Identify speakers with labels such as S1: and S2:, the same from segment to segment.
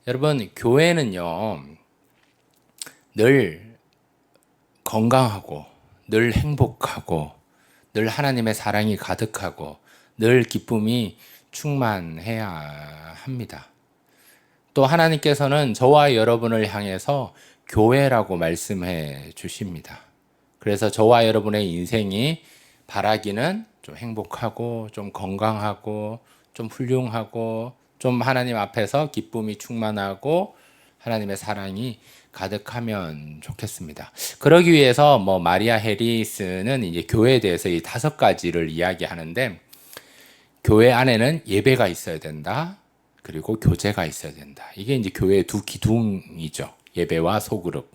S1: 여러분, 교회는요, 늘 건강하고, 늘 행복하고, 늘 하나님의 사랑이 가득하고, 늘 기쁨이 충만해야 합니다. 또 하나님께서는 저와 여러분을 향해서 교회라고 말씀해 주십니다. 그래서 저와 여러분의 인생이 바라기는 좀 행복하고, 좀 건강하고, 좀 훌륭하고, 좀 하나님 앞에서 기쁨이 충만하고, 하나님의 사랑이 가득하면 좋겠습니다. 그러기 위해서 마리아 해리스는 이제 교회에 대해서 이 5가지를 이야기하는데, 교회 안에는 예배가 있어야 된다. 그리고 교제가 있어야 된다. 이게 이제 교회의 두 기둥이죠. 예배와 소그룹.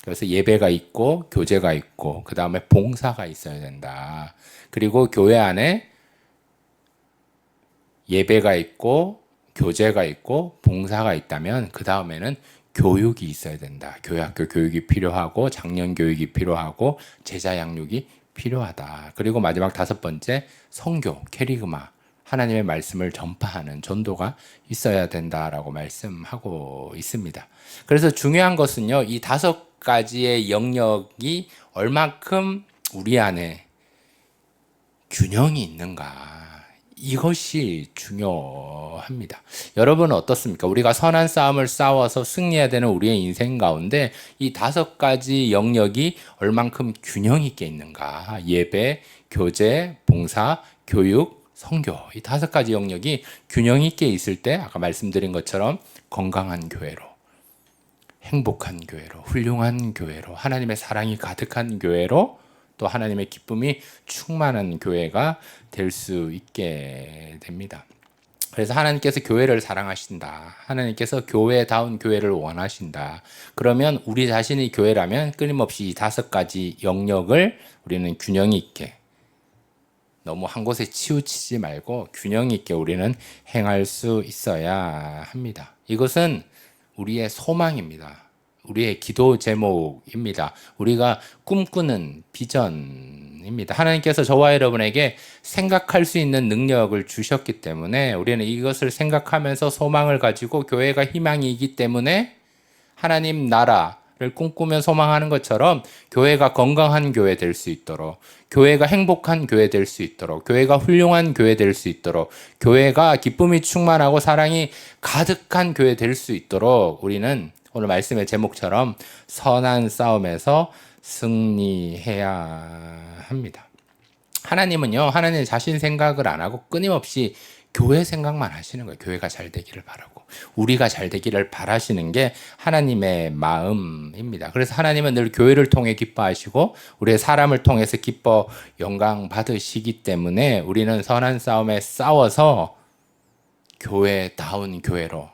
S1: 그래서 예배가 있고 교제가 있고 그 다음에 봉사가 있어야 된다. 그리고 교회 안에 예배가 있고 교제가 있고 봉사가 있다면 그 다음에는 교육이 있어야 된다. 교회학교 교육이 필요하고 작년 교육이 필요하고 제자 양육이 필요하다. 그리고 마지막 5번째 성교, 캐리그마. 하나님의 말씀을 전파하는 전도가 있어야 된다라고 말씀하고 있습니다. 그래서 중요한 것은요, 이 5가지의 영역이 얼만큼 우리 안에 균형이 있는가. 이것이 중요합니다. 여러분은 어떻습니까? 우리가 선한 싸움을 싸워서 승리해야 되는 우리의 인생 가운데 이 5가지 영역이 얼만큼 균형 있게 있는가. 예배, 교제, 봉사, 교육, 성교. 이 5가지 영역이 균형 있게 있을 때 아까 말씀드린 것처럼 건강한 교회로, 행복한 교회로, 훌륭한 교회로, 하나님의 사랑이 가득한 교회로, 또 하나님의 기쁨이 충만한 교회가 될 수 있게 됩니다. 그래서 하나님께서 교회를 사랑하신다. 하나님께서 교회다운 교회를 원하신다. 그러면 우리 자신이 교회라면 끊임없이 이 5가지 영역을 우리는 균형 있게, 너무 한 곳에 치우치지 말고 균형 있게 우리는 행할 수 있어야 합니다. 이것은 우리의 소망입니다. 우리의 기도 제목입니다. 우리가 꿈꾸는 비전입니다. 하나님께서 저와 여러분에게 생각할 수 있는 능력을 주셨기 때문에 우리는 이것을 생각하면서 소망을 가지고 교회가 희망이기 때문에 하나님 나라를 꿈꾸며 소망하는 것처럼 교회가 건강한 교회 될 수 있도록, 교회가 행복한 교회 될 수 있도록, 교회가 훌륭한 교회 될 수 있도록, 교회가 기쁨이 충만하고 사랑이 가득한 교회 될 수 있도록 우리는 오늘 말씀의 제목처럼 선한 싸움에서 승리해야 합니다. 하나님은요, 하나님 자신 생각을 안 하고 끊임없이 교회 생각만 하시는 거예요. 교회가 잘 되기를 바라고. 우리가 잘 되기를 바라시는 게 하나님의 마음입니다. 그래서 하나님은 늘 교회를 통해 기뻐하시고 우리의 사람을 통해서 기뻐 영광 받으시기 때문에 우리는 선한 싸움에 싸워서 교회다운 교회로,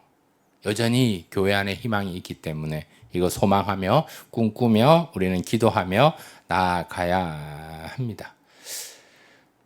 S1: 여전히 교회 안에 희망이 있기 때문에 이거 소망하며 꿈꾸며 우리는 기도하며 나아가야 합니다.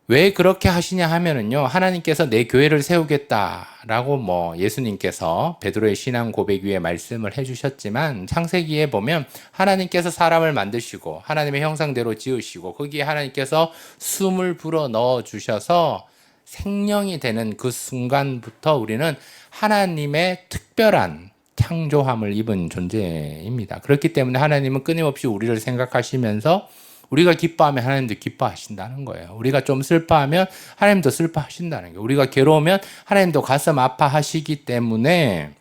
S1: 왜 그렇게 하시냐 하면은요, 하나님께서 내 교회를 세우겠다라고 예수님께서 베드로의 신앙 고백 위에 말씀을 해주셨지만 창세기에 보면 하나님께서 사람을 만드시고 하나님의 형상대로 지으시고 거기에 하나님께서 숨을 불어 넣어 주셔서 생명이 되는 그 순간부터 우리는 하나님의 특별한 창조함을 입은 존재입니다. 그렇기 때문에 하나님은 끊임없이 우리를 생각하시면서 우리가 기뻐하면 하나님도 기뻐하신다는 거예요. 우리가 좀 슬퍼하면 하나님도 슬퍼하신다는 거예요. 우리가 괴로우면 하나님도 가슴 아파하시기 때문에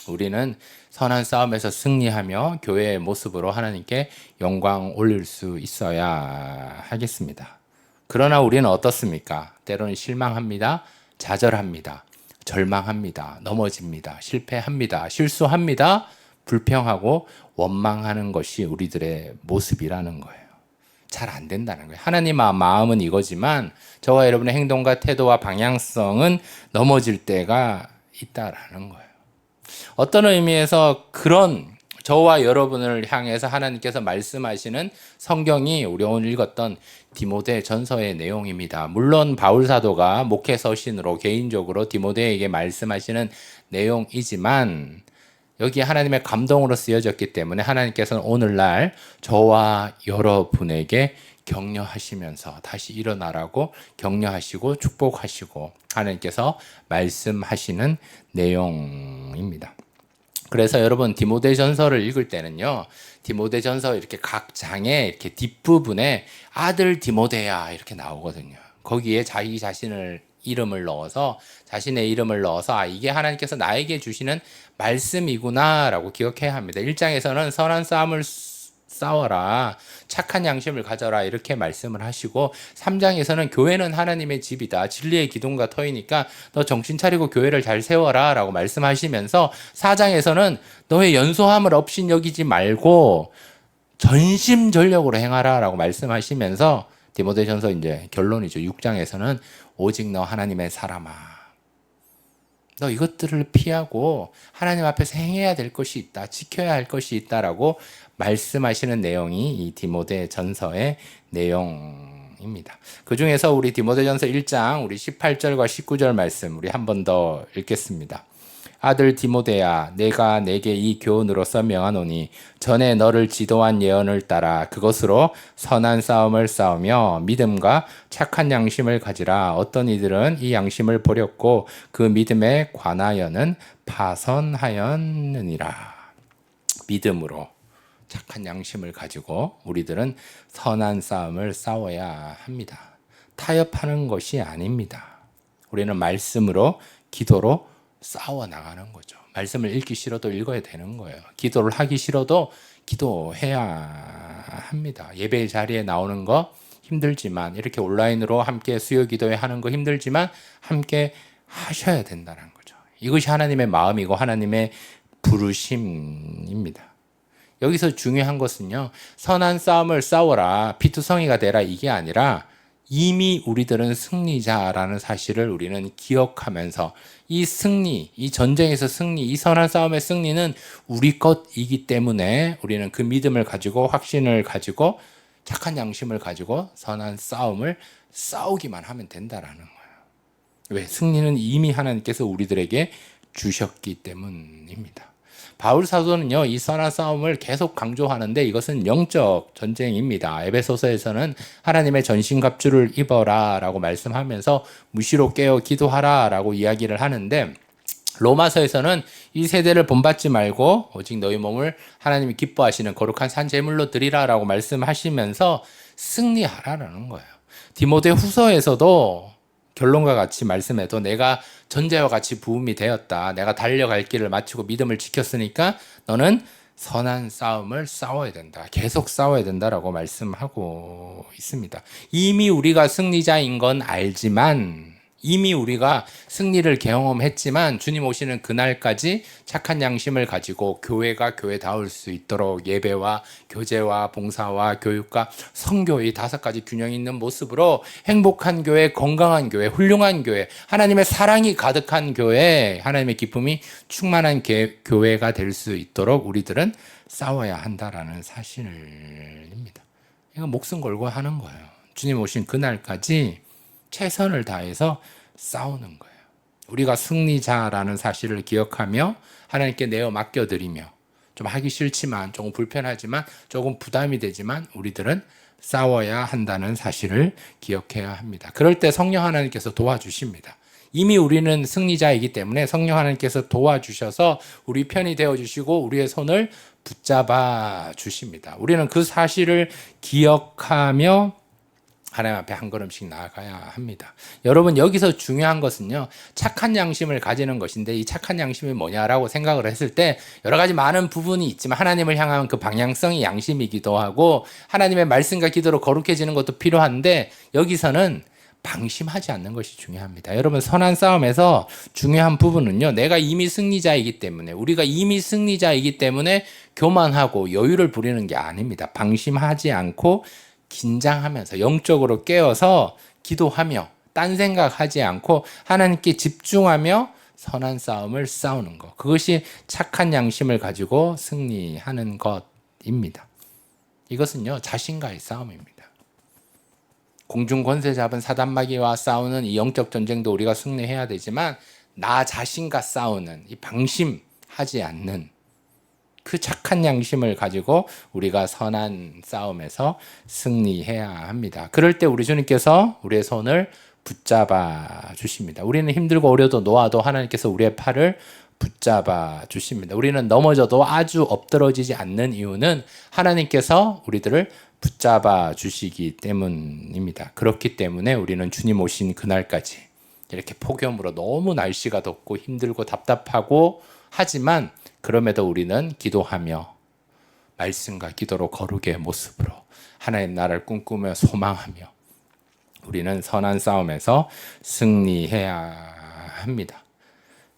S1: 우리는 선한 싸움에서 승리하며 교회의 모습으로 하나님께 영광 올릴 수 있어야 하겠습니다. 그러나 우리는 어떻습니까? 때로는 실망합니다. 좌절합니다. 절망합니다. 넘어집니다. 실패합니다. 실수합니다. 불평하고 원망하는 것이 우리들의 모습이라는 거예요. 잘 안 된다는 거예요. 하나님의 마음은 이거지만 저와 여러분의 행동과 태도와 방향성은 넘어질 때가 있다라는 거예요. 어떤 의미에서 그런 저와 여러분을 향해서 하나님께서 말씀하시는 성경이 우리 오늘 읽었던 디모데 전서의 내용입니다. 물론 바울 사도가 목회 서신으로 개인적으로 디모데에게 말씀하시는 내용이지만 여기 하나님의 감동으로 쓰여졌기 때문에 하나님께서는 오늘날 저와 여러분에게 격려하시면서 다시 일어나라고 격려하시고 축복하시고 하나님께서 말씀하시는 내용입니다. 그래서 여러분 디모데전서를 읽을 때는요, 디모데전서 이렇게 각 장에 이렇게 뒷부분에 아들 디모데야 이렇게 나오거든요. 거기에 자기 자신을 이름을 넣어서 자신의 이름을 넣어서 이게 하나님께서 나에게 주시는 말씀이구나라고 기억해야 합니다. 1장에서는 선한 싸움을 싸워라, 착한 양심을 가져라 이렇게 말씀을 하시고 3장에서는 교회는 하나님의 집이다, 진리의 기둥과 터이니까 너 정신 차리고 교회를 잘 세워라 라고 말씀하시면서 4장에서는 너의 연소함을 업신여기지 말고 전심전력으로 행하라 라고 말씀하시면서 디모데전서 이제 결론이죠. 6장에서는 오직 너 하나님의 사람아, 너 이것들을 피하고 하나님 앞에서 행해야 될 것이 있다, 지켜야 할 것이 있다라고 말씀하시는 내용이 이 디모데전서의 내용입니다. 그 중에서 우리 디모데전서 1장 우리 18절과 19절 말씀 우리 한 번 더 읽겠습니다. 아들 디모데야, 내가 내게 이 교훈으로서 명하노니 전에 너를 지도한 예언을 따라 그것으로 선한 싸움을 싸우며 믿음과 착한 양심을 가지라. 어떤 이들은 이 양심을 버렸고 그 믿음에 관하여는 파선하였느니라. 믿음으로 착한 양심을 가지고 우리들은 선한 싸움을 싸워야 합니다. 타협하는 것이 아닙니다. 우리는 말씀으로, 기도로 싸워 나가는 거죠. 말씀을 읽기 싫어도 읽어야 되는 거예요. 기도를 하기 싫어도 기도해야 합니다. 예배 자리에 나오는 거 힘들지만, 이렇게 온라인으로 함께 수요 기도회 하는 거 힘들지만 함께 하셔야 된다는 거죠. 이것이 하나님의 마음이고 하나님의 부르심입니다. 여기서 중요한 것은요, 선한 싸움을 싸워라, 피투성이가 되라, 이게 아니라 이미 우리들은 승리자라는 사실을 우리는 기억하면서 이 승리, 이 전쟁에서 승리, 이 선한 싸움의 승리는 우리 것이기 때문에 우리는 그 믿음을 가지고, 확신을 가지고, 착한 양심을 가지고 선한 싸움을 싸우기만 하면 된다라는 거예요. 왜? 승리는 이미 하나님께서 우리들에게 주셨기 때문입니다. 바울 사도는요, 이 선한 싸움을 계속 강조하는데 이것은 영적 전쟁입니다. 에베소서에서는 하나님의 전신갑주를 입어라 라고 말씀하면서 무시로 깨어 기도하라 라고 이야기를 하는데, 로마서에서는 이 세대를 본받지 말고 오직 너희 몸을 하나님이 기뻐하시는 거룩한 산 제물로 드리라 라고 말씀하시면서 승리하라라는 거예요. 디모데 후서에서도 결론과 같이 말씀해도 내가 전제와 같이 부음이 되었다, 내가 달려갈 길을 마치고 믿음을 지켰으니까 너는 선한 싸움을 싸워야 된다, 계속 싸워야 된다라고 말씀하고 있습니다. 이미 우리가 승리자인 건 알지만, 이미 우리가 승리를 경험했지만 주님 오시는 그날까지 착한 양심을 가지고 교회가 교회다울 수 있도록 예배와 교제와 봉사와 교육과 선교, 이 5가지 균형 있는 모습으로 행복한 교회, 건강한 교회, 훌륭한 교회, 하나님의 사랑이 가득한 교회, 하나님의 기쁨이 충만한 교회가 될 수 있도록 우리들은 싸워야 한다라는 사실입니다. 이거 목숨 걸고 하는 거예요. 주님 오신 그날까지 최선을 다해서 싸우는 거예요. 우리가 승리자라는 사실을 기억하며 하나님께 내어 맡겨드리며, 좀 하기 싫지만, 조금 불편하지만, 조금 부담이 되지만 우리들은 싸워야 한다는 사실을 기억해야 합니다. 그럴 때 성령 하나님께서 도와주십니다. 이미 우리는 승리자이기 때문에 성령 하나님께서 도와주셔서 우리 편이 되어주시고 우리의 손을 붙잡아 주십니다. 우리는 그 사실을 기억하며 하나님 앞에 한 걸음씩 나아가야 합니다. 여러분, 여기서 중요한 것은요, 착한 양심을 가지는 것인데, 이 착한 양심이 뭐냐라고 생각을 했을 때 여러 가지 많은 부분이 있지만 하나님을 향한 그 방향성이 양심이기도 하고 하나님의 말씀과 기도로 거룩해지는 것도 필요한데, 여기서는 방심하지 않는 것이 중요합니다. 여러분, 선한 싸움에서 중요한 부분은요, 내가 이미 승리자이기 때문에, 우리가 이미 승리자이기 때문에 교만하고 여유를 부리는 게 아닙니다. 방심하지 않고 긴장하면서 영적으로 깨어서 기도하며 딴 생각하지 않고 하나님께 집중하며 선한 싸움을 싸우는 것, 그것이 착한 양심을 가지고 승리하는 것입니다. 이것은요, 자신과의 싸움입니다. 공중 권세 잡은 사단 마귀와 싸우는 이 영적 전쟁도 우리가 승리해야 되지만, 나 자신과 싸우는 이 방심하지 않는 그 착한 양심을 가지고 우리가 선한 싸움에서 승리해야 합니다. 그럴 때 우리 주님께서 우리의 손을 붙잡아 주십니다. 우리는 힘들고 어려도 놓아도 하나님께서 우리의 팔을 붙잡아 주십니다. 우리는 넘어져도 아주 엎드러지지 않는 이유는 하나님께서 우리들을 붙잡아 주시기 때문입니다. 그렇기 때문에 우리는 주님 오신 그날까지 이렇게 폭염으로 너무 날씨가 덥고 힘들고 답답하고 하지만 그럼에도 우리는 기도하며 말씀과 기도로 거룩의 모습으로 하나님 나라를 꿈꾸며 소망하며 우리는 선한 싸움에서 승리해야 합니다.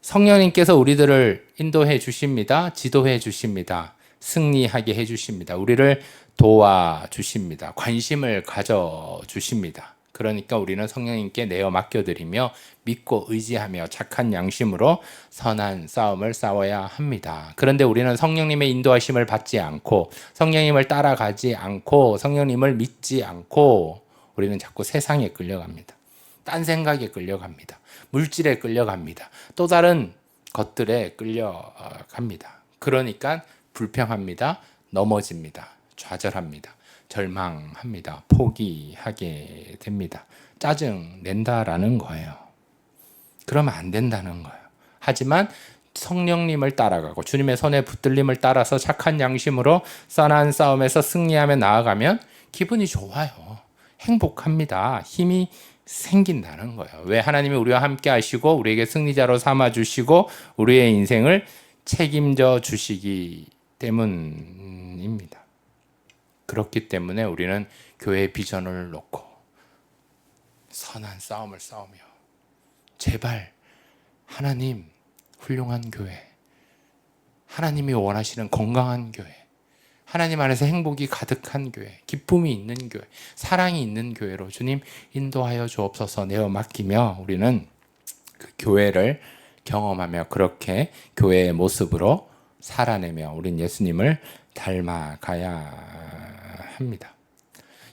S1: 성령님께서 우리들을 인도해 주십니다. 지도해 주십니다. 승리하게 해 주십니다. 우리를 도와 주십니다. 관심을 가져 주십니다. 그러니까 우리는 성령님께 내어 맡겨드리며 믿고 의지하며 착한 양심으로 선한 싸움을 싸워야 합니다. 그런데 우리는 성령님의 인도하심을 받지 않고 성령님을 따라가지 않고 성령님을 믿지 않고 우리는 자꾸 세상에 끌려갑니다. 딴 생각에 끌려갑니다. 물질에 끌려갑니다. 또 다른 것들에 끌려갑니다. 그러니까 불평합니다. 넘어집니다. 좌절합니다. 절망합니다. 포기하게 됩니다. 짜증 낸다라는 거예요. 그러면 안 된다는 거예요. 하지만 성령님을 따라가고 주님의 손에 붙들림을 따라서 착한 양심으로 선한 싸움에서 승리하며 나아가면 기분이 좋아요. 행복합니다. 힘이 생긴다는 거예요. 왜? 하나님이 우리와 함께 하시고 우리에게 승리자로 삼아 주시고 우리의 인생을 책임져 주시기 때문입니다. 그렇기 때문에 우리는 교회의 비전을 놓고 선한 싸움을 싸우며 제발 하나님 훌륭한 교회, 하나님이 원하시는 건강한 교회, 하나님 안에서 행복이 가득한 교회, 기쁨이 있는 교회, 사랑이 있는 교회로 주님 인도하여 주옵소서 내어 맡기며 우리는 그 교회를 경험하며 그렇게 교회의 모습으로 살아내며 우린 예수님을 닮아가야 합니다.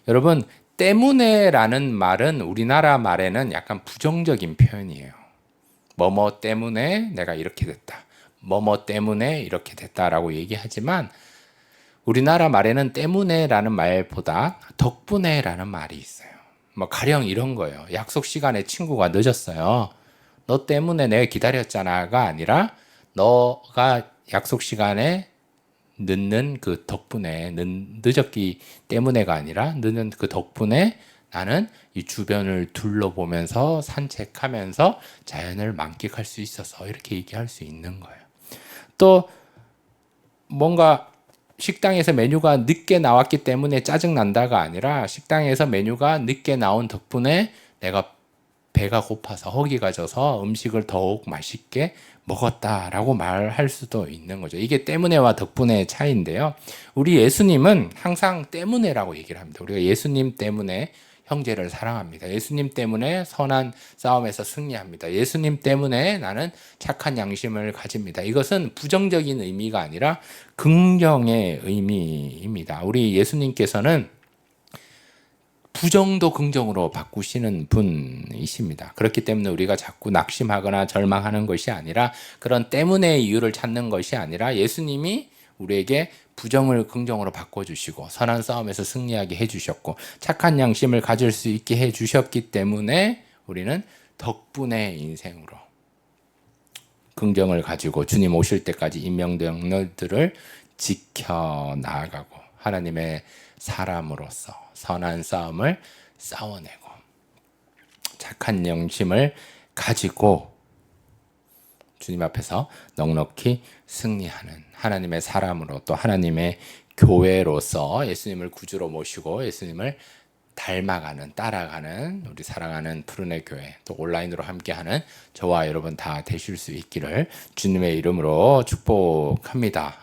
S1: 여러분, 때문에라는 말은 우리나라 말에는 약간 부정적인 표현이에요. 뭐뭐 때문에 내가 이렇게 됐다. 뭐뭐 때문에 이렇게 됐다라고 얘기하지만 우리나라 말에는 때문에라는 말보다 덕분에라는 말이 있어요. 뭐 가령 이런 거예요. 약속 시간에 친구가 늦었어요. 너 때문에 내가 기다렸잖아가 아니라 너가 약속 시간에 늦는 그 덕분에 늦었기 때문에가 아니라 늦는 그 덕분에 나는 이 주변을 둘러보면서 산책하면서 자연을 만끽할 수 있어서 이렇게 얘기할 수 있는 거예요. 또 뭔가 식당에서 메뉴가 늦게 나왔기 때문에 짜증난다가 아니라 식당에서 메뉴가 늦게 나온 덕분에 내가 배가 고파서 허기가 져서 음식을 더욱 맛있게 먹었다라고 말할 수도 있는 거죠. 이게 때문에와 덕분의 차이인데요. 우리 예수님은 항상 때문에라고 얘기를 합니다. 우리가 예수님 때문에 형제를 사랑합니다. 예수님 때문에 선한 싸움에서 승리합니다. 예수님 때문에 나는 착한 양심을 가집니다. 이것은 부정적인 의미가 아니라 긍정의 의미입니다. 우리 예수님께서는 부정도 긍정으로 바꾸시는 분이십니다. 그렇기 때문에 우리가 자꾸 낙심하거나 절망하는 것이 아니라 그런 때문의 이유를 찾는 것이 아니라 예수님이 우리에게 부정을 긍정으로 바꿔주시고 선한 싸움에서 승리하게 해주셨고 착한 양심을 가질 수 있게 해주셨기 때문에 우리는 덕분의 인생으로 긍정을 가지고 주님 오실 때까지 인명들을 지켜나가고 하나님의 사람으로서 선한 싸움을 싸워내고 착한 영심을 가지고 주님 앞에서 넉넉히 승리하는 하나님의 사람으로 또 하나님의 교회로서 예수님을 구주로 모시고 예수님을 닮아가는 따라가는 우리 사랑하는 푸른의 교회 또 온라인으로 함께하는 저와 여러분 다 되실 수 있기를 주님의 이름으로 축복합니다.